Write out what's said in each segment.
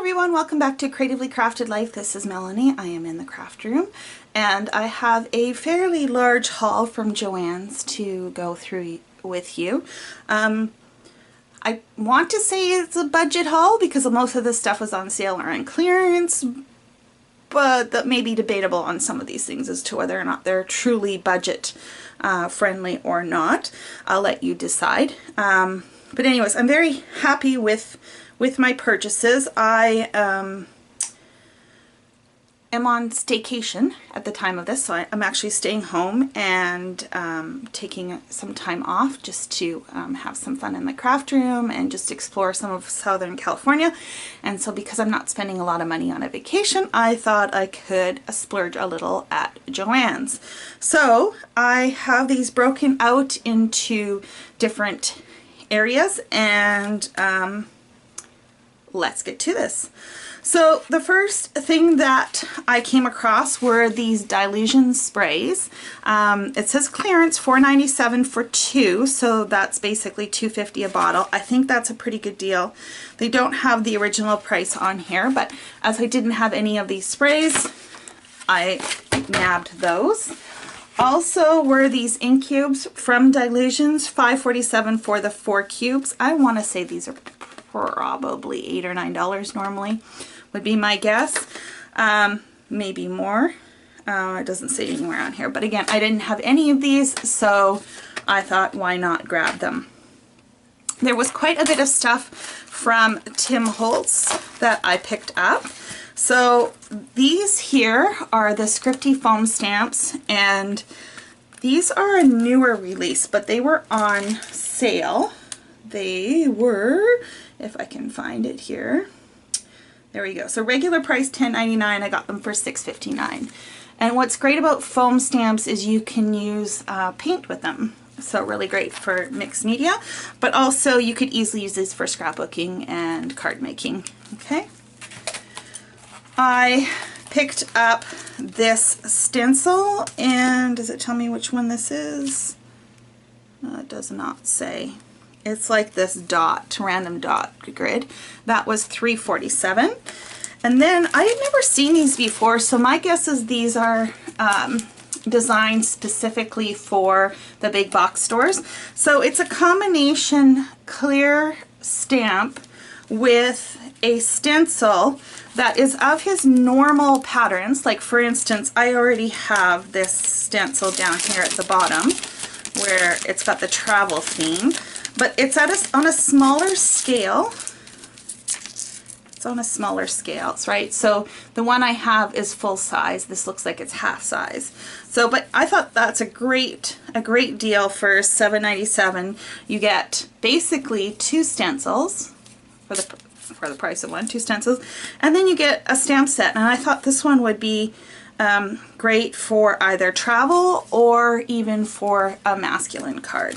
everyone, welcome back to Creatively Crafted Life. This is Melanie. I am in the craft room and I have a fairly large haul from Joanns to go through with you. I want to say it's a budget haul because most of this stuff was on sale or on clearance, but that may be debatable on some of these things as to whether or not they're truly budget friendly or not. I'll let you decide. But anyways, I'm very happy with my purchases. I am on staycation at the time of this, so I'm actually staying home and taking some time off just to have some fun in the craft room and just explore some of Southern California. And so because I'm not spending a lot of money on a vacation, I thought I could splurge a little at Joanns. So I have these broken out into different areas and let's get to this. So the first thing that I came across were these dilution sprays. It says clearance $4.97 for two, so that's basically $2.50 a bottle. I think that's a pretty good deal. They don't have the original price on here, but as I didn't have any of these sprays, I nabbed those. Also were these ink cubes from Dilutions, $5.47 for the 4 cubes. I want to say these are probably $8 or $9 normally, would be my guess. Maybe more. It doesn't say anywhere on here, but again, I didn't have any of these, so I thought, why not grab them? There was quite a bit of stuff from Tim Holtz that I picked up. So these here are the Scripty foam stamps, and these are a newer release, but they were on sale. They were, if I can find it here, there we go. So regular price $10.99, I got them for $6.59. And what's great about foam stamps is you can use paint with them. So really great for mixed media, but also you could easily use these for scrapbooking and card making. Okay. I picked up this stencil, and does it tell me which one this is? It does not say. It's like this dot, random dot grid. That was $3.47. And then I had never seen these before, so my guess is these are designed specifically for the big box stores. So it's a combination clear stamp with a stencil that is of his normal patterns. Like for instance, I already have this stencil down here at the bottom where it's got the travel theme, but it's on a smaller scale. It's on a smaller scale, right? So the one I have is full size. This looks like it's half size. So, but I thought that's a great deal for $7.97. You get basically 2 stencils for the price of one, 2 stencils, and then you get a stamp set. And I thought this one would be great for either travel or even for a masculine card.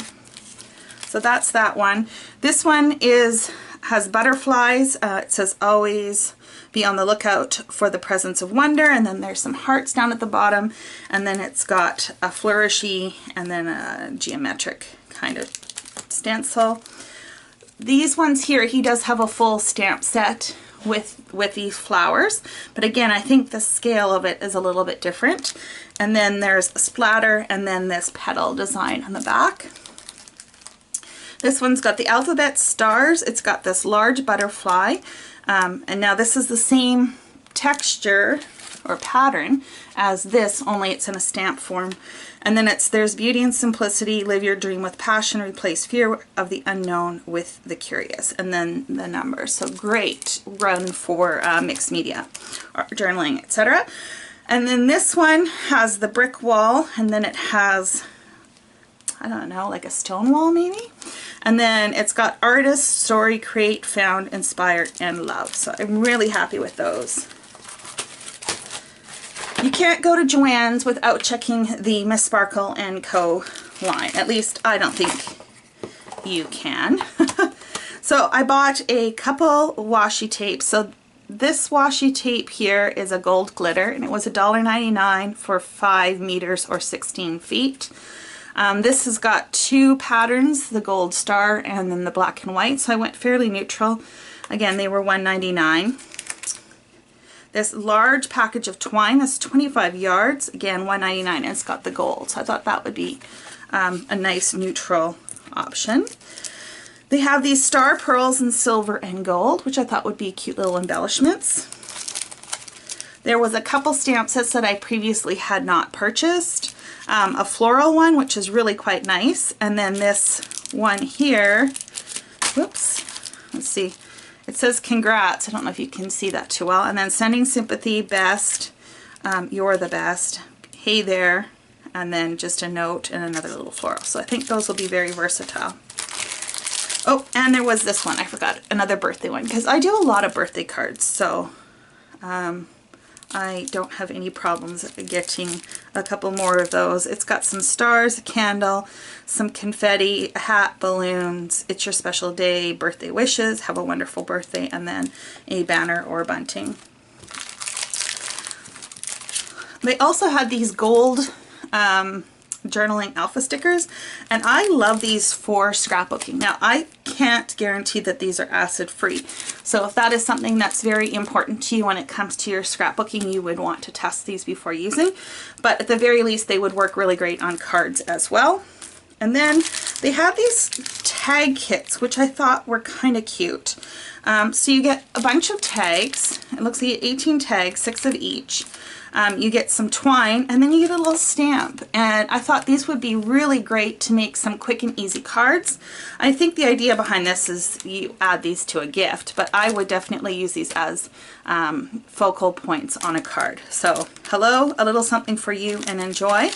So that's that one. This one has butterflies. It says always be on the lookout for the presence of wonder, and then there's some hearts down at the bottom, and then it's got a flourishy and then a geometric kind of stencil. These ones here, he does have a full stamp set with these flowers, but again, I think the scale of it is a little bit different. And then there's a splatter and then this petal design on the back. This one's got the alphabet stars. It's got this large butterfly, and now this is the same texture or pattern as this, only it's in a stamp form. And then there's beauty and simplicity, live your dream with passion, replace fear of the unknown with the curious, and then the numbers. So great run for mixed media or journaling, etc. And then this one has the brick wall, and then it has, I don't know, like a stone wall maybe. And then it's got artist, story, create, found, inspired, and love. So I'm really happy with those. You can't go to Joanns without checking the Miss Sparkle & Co. line. At least I don't think you can. So I bought a couple washi tapes. So this washi tape here is a gold glitter, and it was $1.99 for 5 meters or 16 feet. This has got 2 patterns, the gold star and then the black and white, so I went fairly neutral. Again, they were $1.99. this large package of twine. That's 25 yards, again $1.99, and it's got the gold. So I thought that would be a nice neutral option. They have these star pearls in silver and gold, which I thought would be cute little embellishments. There was a couple stamp sets that I previously had not purchased. A floral one, which is really quite nice, and then this one here, whoops, let's see, it says congrats, I don't know if you can see that too well, and then sending sympathy, best, you're the best, hey there, and then just a note and another little floral. So I think those will be very versatile. Oh, and there was this one, I forgot, another birthday one, because I do a lot of birthday cards, so I don't have any problems getting a couple more of those. It's got some stars, a candle, some confetti, a hat, balloons, it's your special day, birthday wishes, have a wonderful birthday, and then a banner or bunting. They also had these gold journaling alpha stickers, and I love these for scrapbooking. Now I can't guarantee that these are acid free, so if that is something that's very important to you when it comes to your scrapbooking, you would want to test these before using, but at the very least they would work really great on cards as well. And then they have these tag kits, which I thought were kind of cute. So you get a bunch of tags, it looks like 18 tags, 6 of each. You get some twine, and then you get a little stamp, and I thought these would be really great to make some quick and easy cards. I think the idea behind this is you add these to a gift, but I would definitely use these as focal points on a card. So hello, a little something for you and enjoy.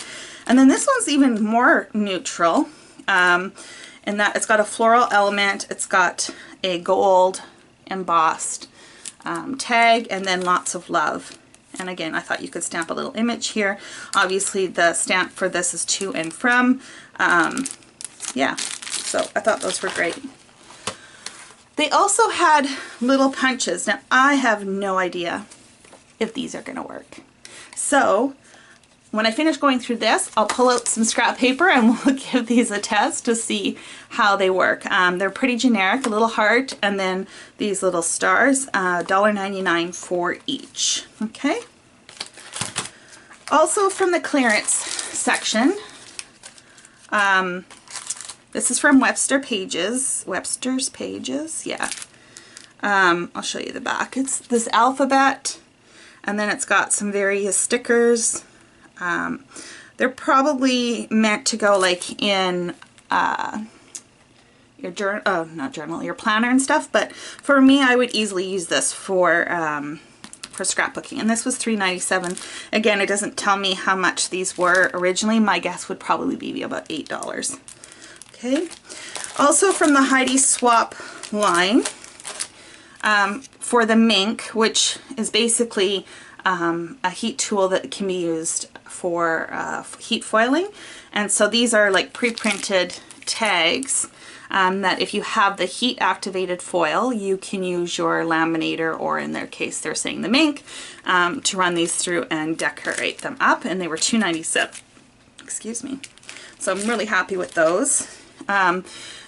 And then this one's even more neutral in that it's got a floral element, it's got a gold embossed tag, and then lots of love. And again, I thought you could stamp a little image here. Obviously the stamp for this is to and from. Yeah, so I thought those were great. They also had little punches. Now I have no idea if these are going to work. So when I finish going through this, I'll pull out some scrap paper and we'll give these a test to see how they work. They're pretty generic, a little heart, and then these little stars, $1.99 for each. Okay. Also from the clearance section, this is from Webster's Pages, yeah. I'll show you the back. It's this alphabet, and then it's got some various stickers. They're probably meant to go like in your journal, oh, not journal, your planner and stuff, but for me I would easily use this for scrapbooking, and this was $3.97. Again, it doesn't tell me how much these were originally. My guess would probably be about $8. Okay. Also from the Heidi Swap line, for the Mink, which is basically a heat tool that can be used for heat foiling, and so these are like pre-printed tags that if you have the heat activated foil, you can use your laminator, or in their case they're saying the Mink, to run these through and decorate them up, and they were $2.97. Excuse me. So I'm really happy with those.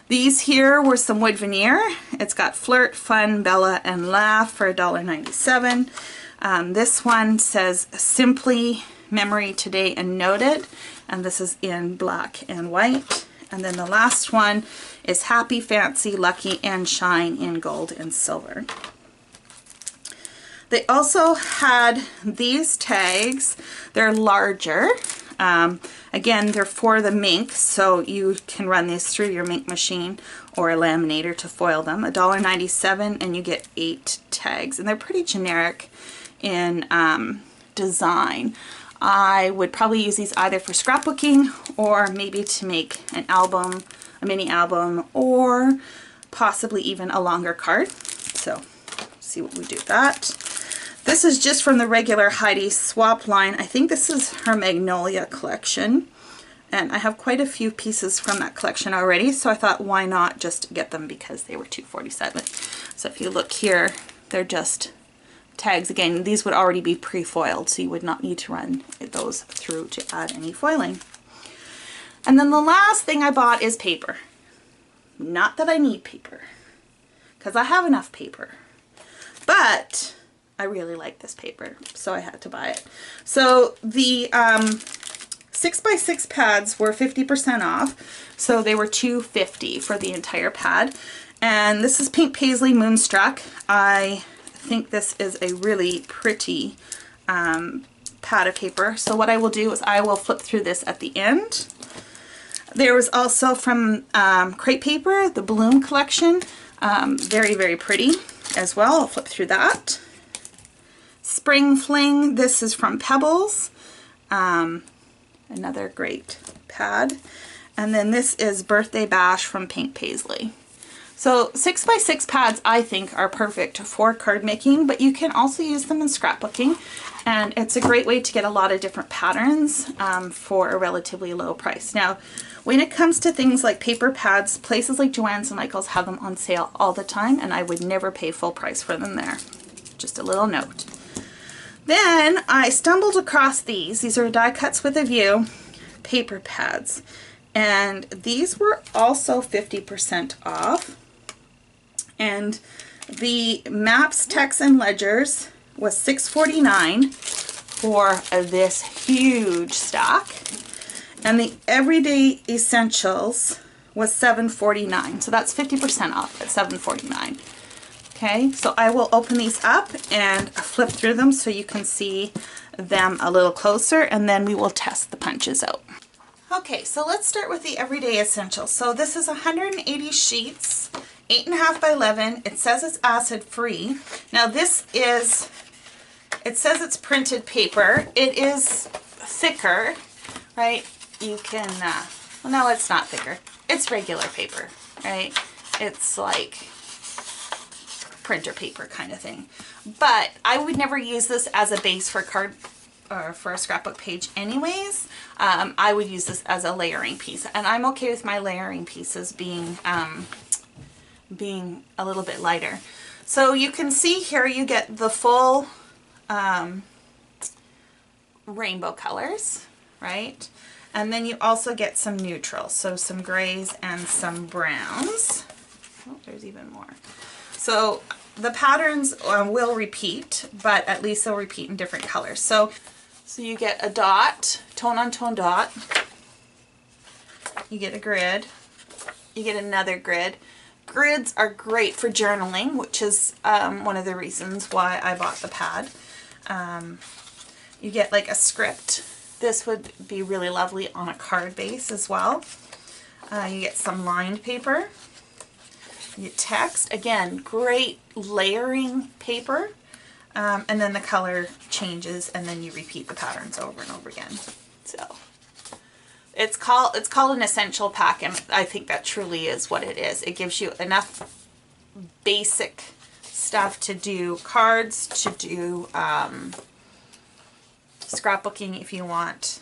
These here were some wood veneer. It's got Flirt, Fun, Bella, and Laugh for $1.97. This one says Simply Memory Today and Noted, and this is in black and white. And then the last one is Happy, Fancy, Lucky, and Shine in gold and silver. They also had these tags. They're larger. Again, they're for the Mink, so you can run these through your Mink machine or a laminator to foil them. $1.97, and you get 8 tags, and they're pretty generic in design. I would probably use these either for scrapbooking or maybe to make an album, a mini album, or possibly even a longer card. So see what we do with that. This is just from the regular Heidi Swap line. I think this is her Magnolia collection, and I have quite a few pieces from that collection already, so I thought why not just get them because they were $2.47. So if you look here, they're just tags. Again, these would already be pre-foiled, so you would not need to run those through to add any foiling. And then the last thing I bought is paper. Not that I need paper, because I have enough paper, but I really like this paper, so I had to buy it. So the 6x6 pads were 50% off, so they were $2.50 for the entire pad. And this is Pink Paisley Moonstruck. I think this is a really pretty pad of paper. So what I will do is I will flip through this at the end. There was also from Crepe Paper, the Bloom collection. Very, very pretty as well. I'll flip through that. Spring Fling, this is from Pebbles. Another great pad. And then this is Birthday Bash from Pink Paisley. So 6x6 pads I think are perfect for card making, but you can also use them in scrapbooking, and it's a great way to get a lot of different patterns for a relatively low price. Now when it comes to things like paper pads, places like Joanns and Michaels have them on sale all the time, and I would never pay full price for them there. Just a little note. Then I stumbled across these. These are die cuts with a view paper pads, and these were also 50% off. And the maps, texts, and ledgers was $6.49 for this huge stack. And the Everyday Essentials was $7.49. So that's 50% off at $7.49. Okay, so I will open these up and flip through them so you can see them a little closer, and then we will test the punches out. Okay, so let's start with the Everyday Essentials. So this is 180 sheets, 8.5 by 11. It says it's acid free. Now this is, it says it's printed paper. It is thicker, right? You can, well, no, it's not thicker. It's regular paper, right? It's like printer paper kind of thing. But I would never use this as a base for card or for a scrapbook page anyways. I would use this as a layering piece, and I'm okay with my layering pieces being a little bit lighter. So you can see here you get the full rainbow colors, right? And then you also get some neutrals, so some grays and some browns. Oh, there's even more. So the patterns will repeat, but at least they'll repeat in different colors. So you get a dot, tone-on-tone dot. You get a grid. You get another grid. Grids are great for journaling, which is one of the reasons why I bought the pad. You get like a script. This would be really lovely on a card base as well. You get some lined paper. You get text. Again, great layering paper. And then the color changes, and then you repeat the patterns over and over again. So it's called an essential pack, and I think that truly is what it is. It gives you enough basic stuff to do cards, to do scrapbooking if you want,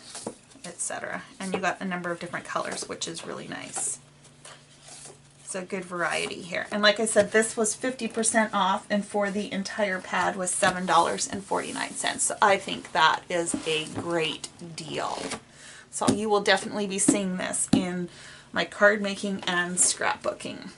etc. And you got a number of different colors, which is really nice. A good variety here. And like I said, this was 50% off, and for the entire pad was $7.49. So I think that is a great deal. So you will definitely be seeing this in my card making and scrapbooking.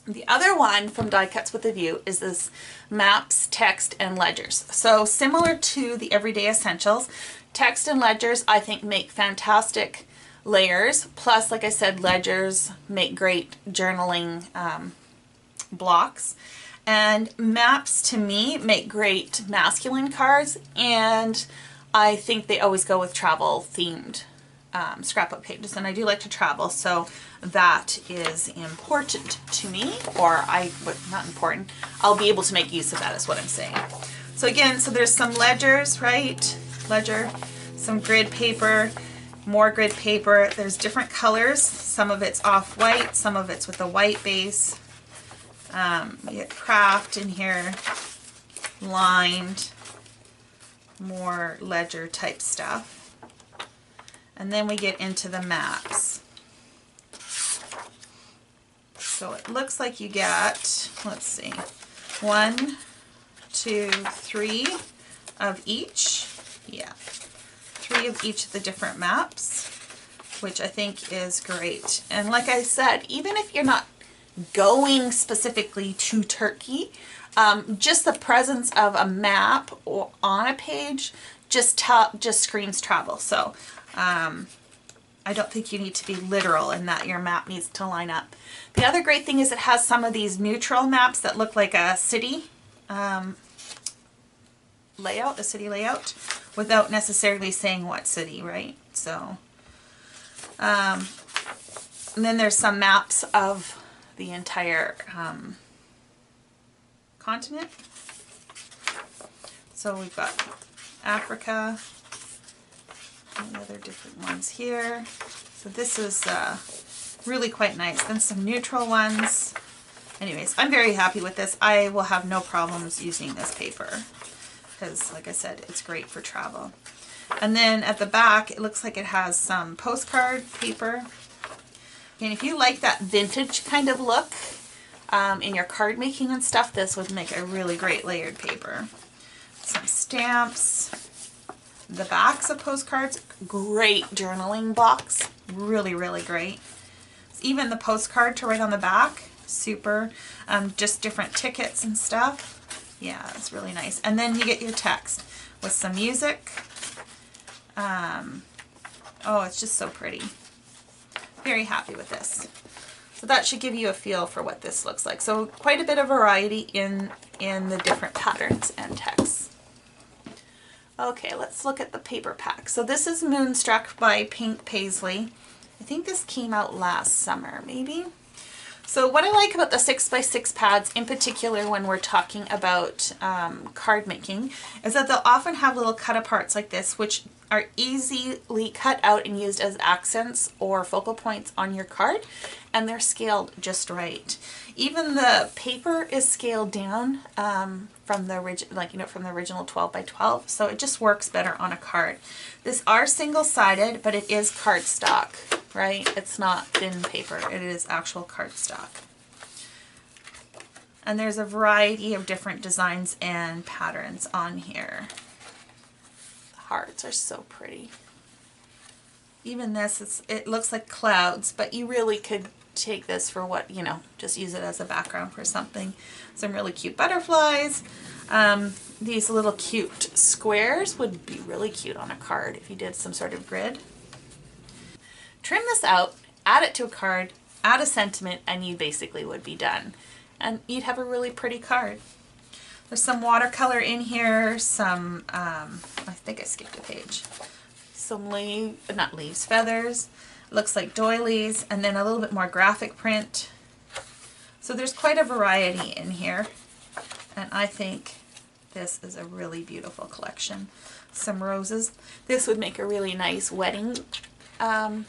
The other one from Die Cuts with a View is this Maps, Text, and Ledgers. So similar to the Everyday Essentials, text and ledgers I think make fantastic layers. Plus, like I said, ledgers make great journaling blocks. And maps, to me, make great masculine cards, and I think they always go with travel themed scrapbook pages, and I do like to travel, so that is important to me, or not important, I'll be able to make use of that is what I'm saying. So again, so there's some ledgers, right? Ledger, some grid paper, more grid paper. There's different colors. Some of it's off-white, some of it's with a white base. You get craft in here, lined, more ledger type stuff. And then we get into the maps. So it looks like you get, let's see, 1, 2, 3 of each. Yeah. 3 of each of the different maps, which I think is great. And like I said, even if you're not going specifically to Turkey, Just the presence of a map or on a page just screams travel. So I don't think you need to be literal in that your map needs to line up. The other great thing is it has some of these neutral maps that look like a city layout, without necessarily saying what city, right? So, and then there's some maps of the entire continent. So we've got Africa, and the other different ones here. So this is really quite nice. Then some neutral ones. Anyways, I'm very happy with this. I will have no problems using this paper because, like I said, it's great for travel. And then at the back, it looks like it has some postcard paper. And if you like that vintage kind of look in your card making and stuff, this would make a really great layered paper. Some stamps. The backs of postcards, great journaling box. Really, really great. Even the postcard to write on the back, super. Just different tickets and stuff. Yeah, it's really nice. And then you get your text with some music. Oh, it's just so pretty. Very happy with this. So that should give you a feel for what this looks like. So quite a bit of variety in the different patterns and texts. Okay, let's look at the paper pack. So this is Moonstruck by Pink Paisley. I think this came out last summer, maybe. So what I like about the 6x6 pads, in particular when we're talking about card making, is that they'll often have little cut aparts like this, which are easily cut out and used as accents or focal points on your card, and they're scaled just right. Even the paper is scaled down from the original 12 by 12, so it just works better on a card. These are single-sided, but it is cardstock, right? It's not thin paper, it is actual cardstock. And there's a variety of different designs and patterns on here. The hearts are so pretty. Even this, it looks like clouds, but you really could take this for what, you know, just use it as a background for something. Some really cute butterflies. These little cute squares would be really cute on a card if you did some sort of grid. Trim this out, add it to a card, add a sentiment, and you basically would be done. And you'd have a really pretty card. There's some watercolor in here, some, I think I skipped a page. Some feathers. Looks like doilies, and then a little bit more graphic print. So there's quite a variety in here, and I think this is a really beautiful collection. Some roses. This would make a really nice wedding, for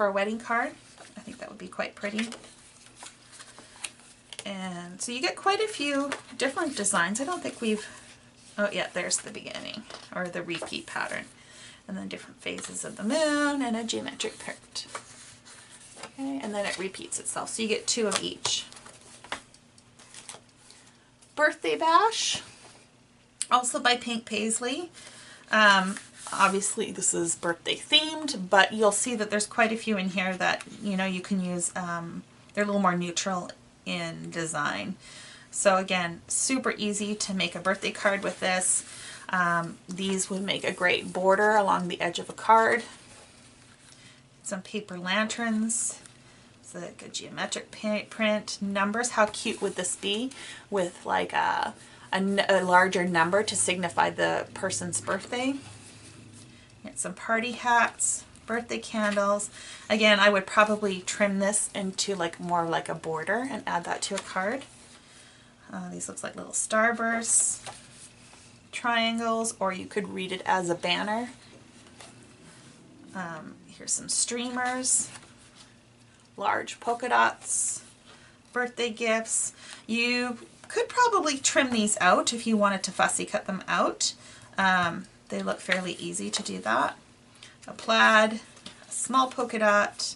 a wedding card. I think that would be quite pretty. And so you get quite a few different designs. I don't think we've, oh yeah, there's the beginning, or the repeat pattern. And then different phases of the moon and a geometric print. Okay, and then it repeats itself. So you get 2 of each. Birthday Bash, also by Pink Paisley. Obviously this is birthday themed, but you'll see that there's quite a few in here that, you know, you can use. They're a little more neutral in design. So again, super easy to make a birthday card with this. These would make a great border along the edge of a card. Some paper lanterns. So like a geometric print. Numbers, how cute would this be with like a larger number to signify the person's birthday. Get some party hats, birthday candles. Again, I would probably trim this into like more like a border and add that to a card. These looks like little starbursts, triangles, or you could read it as a banner. Here's some streamers, large polka dots, birthday gifts. You could probably trim these out if you wanted to fussy cut them out. They look fairly easy to do that. A plaid, a small polka dot,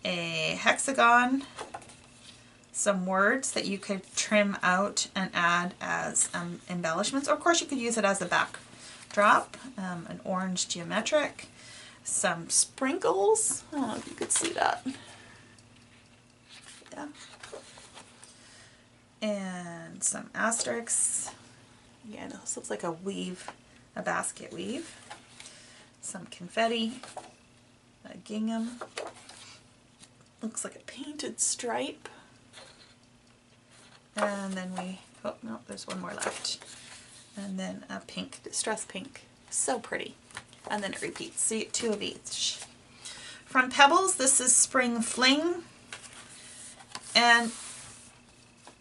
a hexagon, some words that you could trim out and add as embellishments, or of course you could use it as a backdrop. An orange geometric, some sprinkles. I don't know if you could see that. Yeah. And some asterisks. Yeah, this looks like a weave, a basket weave. Some confetti, a gingham. Looks like a painted stripe. And then oh no, there's one more left. And then a pink, distress pink. So pretty. And then it repeats, so you get 2 of each. From Pebbles, this is Spring Fling. And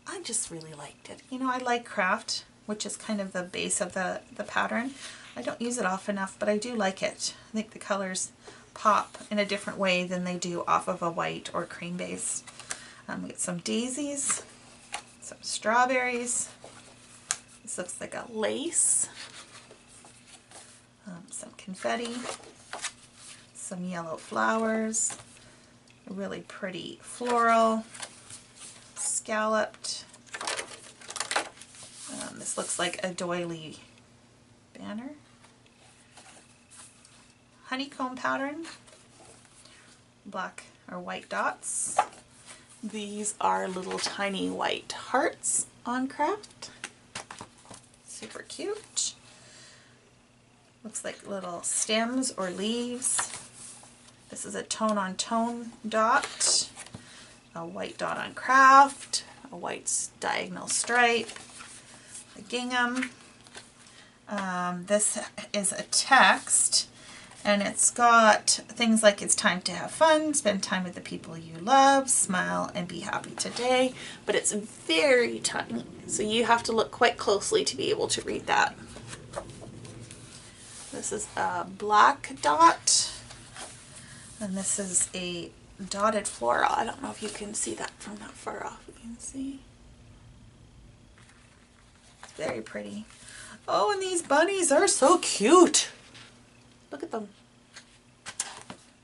I just really liked it. You know, I like craft, which is kind of the base of the pattern. I don't use it often enough, but I do like it. I think the colors pop in a different way than they do off of a white or cream base. We get some daisies, some strawberries. This looks like a lace. Some confetti, some yellow flowers, a really pretty floral, scalloped. This looks like a doily banner. Honeycomb pattern, black or white dots. These are little tiny white hearts on craft. Super cute. Looks like little stems or leaves. This is a tone-on-tone dot, a white dot on craft, a white diagonal stripe, a gingham. This is a text, and it's got things like it's time to have fun, spend time with the people you love, smile and be happy today, but it's very tiny, so you have to look quite closely to be able to read that. This is a black dot, and this is a dotted floral. I don't know if you can see that from that far off. You can see. It's very pretty. Oh, and these bunnies are so cute. Look at them.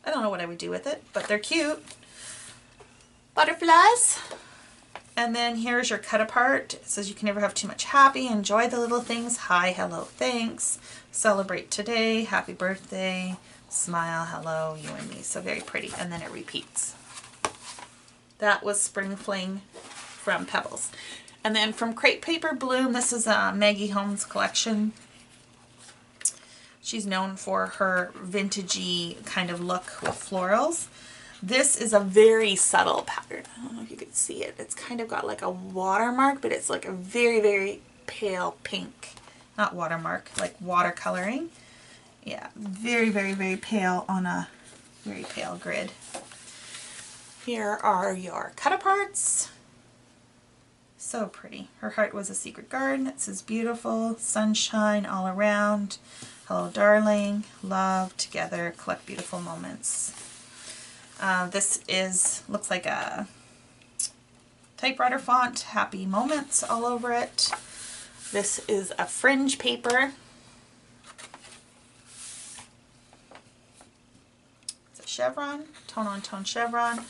I don't know what I would do with it, but they're cute. Butterflies. And then here's your cut apart. It says you can never have too much happy. Enjoy the little things. Hi, hello, thanks. Celebrate today. Happy birthday. Smile, hello, you and me. So very pretty. And then it repeats. That was Spring Fling from Pebbles. And then from Crepe Paper Bloom, this is a Maggie Holmes collection. She's known for her vintagey kind of look with florals. This is a very subtle pattern. I don't know if you can see it. It's kind of got like a watermark, but it's like a very, very pale pink. Not watermark, like watercoloring. Yeah, very, very, very pale on a very pale grid. Here are your cut-aparts. So pretty. Her heart was a secret garden. It says beautiful, sunshine all around. Hello, darling. Love, together, collect beautiful moments. This looks like a typewriter font, happy moments all over it. This is a fringe paper. It's a chevron, tone-on-tone chevron.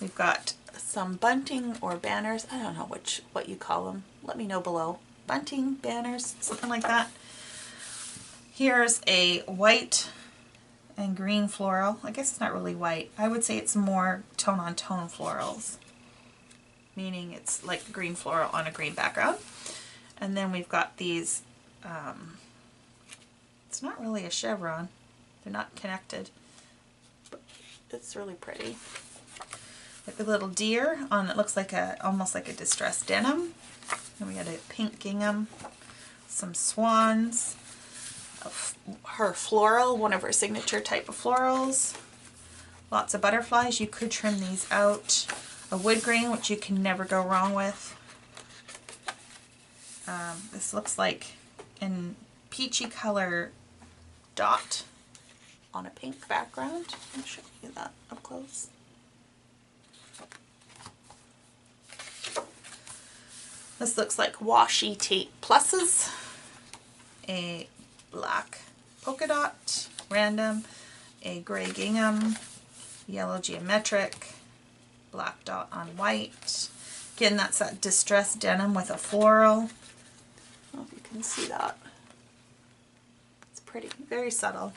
We've got some bunting or banners. I don't know what you call them. Let me know below. Bunting, banners, something like that. Here's a white and green floral. I guess it's not really white. I would say it's more tone-on-tone florals, meaning it's like green floral on a green background. And then we've got these, it's not really a chevron. They're not connected, but it's really pretty. Like a little deer on, it looks like almost like a distressed denim. And we got a pink gingham, some swans, her floral, one of her signature type of florals, lots of butterflies. You could trim these out. A wood grain, which you can never go wrong with. This looks like an peachy color dot on a pink background. I'll show you that up close. This looks like washi tape pluses. A black polka dot, random, a gray gingham, yellow geometric, black dot on white. Again, that's that distressed denim with a floral. I don't know if you can see that. It's pretty, very subtle.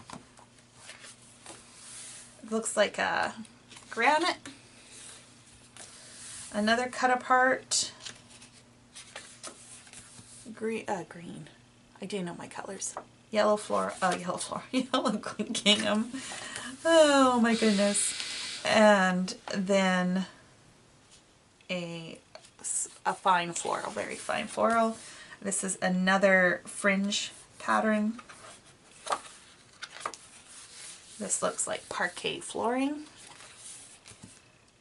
It looks like a granite. Another cut apart. green. I do know my colors. Yellow floral, yellow gingham. Oh my goodness. And then a fine floral, very fine floral. This is another fringe pattern. This looks like parquet flooring.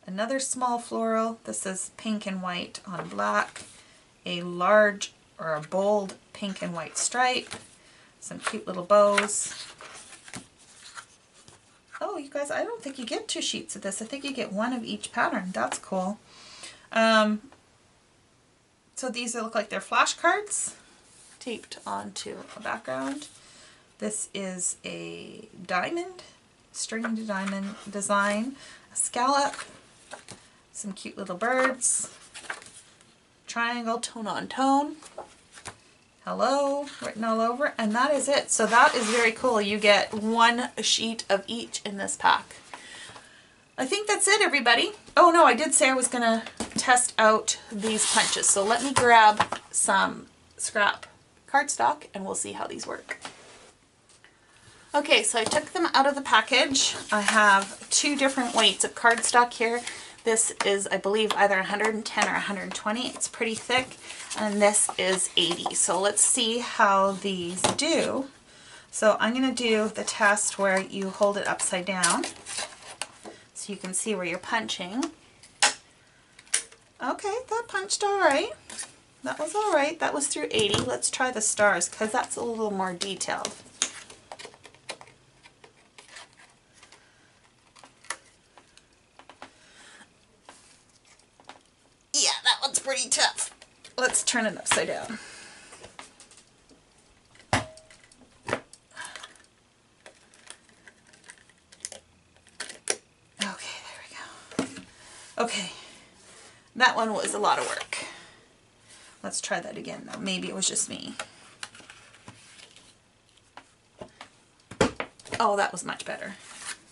Another small floral. This is pink and white on black. A large or a bold pink and white stripe. Some cute little bows. Oh, you guys, I don't think you get 2 sheets of this. I think you get 1 of each pattern. That's cool. So these look like they're flashcards taped onto a background. This is a diamond, stringed diamond design, a scallop, some cute little birds, triangle, tone on tone, hello written all over, and that is it. So that is very cool. You get 1 sheet of each in this pack. I think that's it, everybody. Oh no, I did say I was gonna test out these punches. So let me grab some scrap cardstock and we'll see how these work. Okay, so I took them out of the package. I have 2 different weights of cardstock here. This is, I believe, either 110 or 120. It's pretty thick. And this is 80. So let's see how these do. So I'm going to do the test where you hold it upside down so you can see where you're punching. Okay, that punched all right. That was all right. That was through 80. Let's try the stars because that's a little more detailed. Yeah, that one's pretty tough. Let's turn it upside down. Okay, there we go. Okay, that one was a lot of work. Let's try that again though. Maybe it was just me. Oh, that was much better.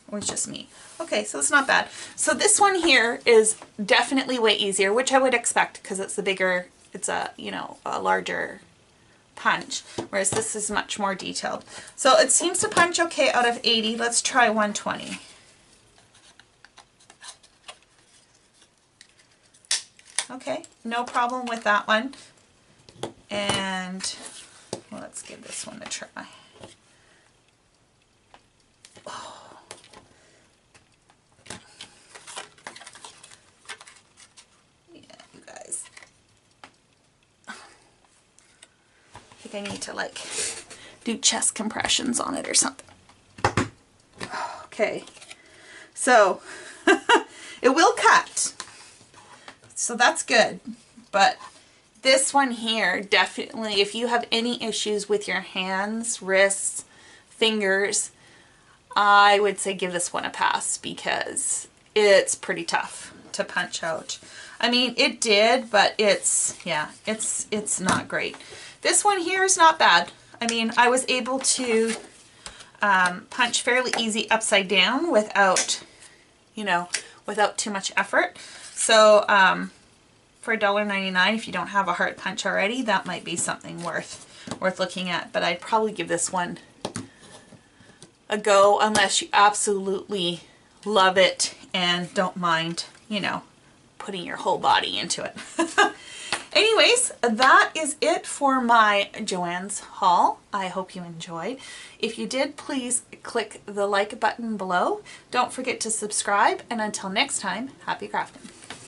It was just me. Okay, so it's not bad. So this one here is definitely way easier, which I would expect because it's the bigger, it's a, you know, a larger punch, whereas this is much more detailed. So it seems to punch okay out of 80. Let's try 120. Okay, no problem with that one. And well, let's give this one a try. Oh. Yeah, you guys. I think I need to like do chest compressions on it or something. Okay, so it will cut. So that's good, but this one here, definitely, if you have any issues with your hands, wrists, fingers, I would say give this one a pass because it's pretty tough to punch out. I mean, it did, but it's, yeah, it's not great. This one here is not bad. I mean, I was able to punch fairly easy upside down without, you know, without too much effort. So for $1.99, if you don't have a heart punch already, that might be something worth looking at. But I'd probably give this one a go unless you absolutely love it and don't mind, you know, putting your whole body into it. Anyways, that is it for my Joann's haul. I hope you enjoyed. If you did, please click the like button below. Don't forget to subscribe, and until next time, happy crafting.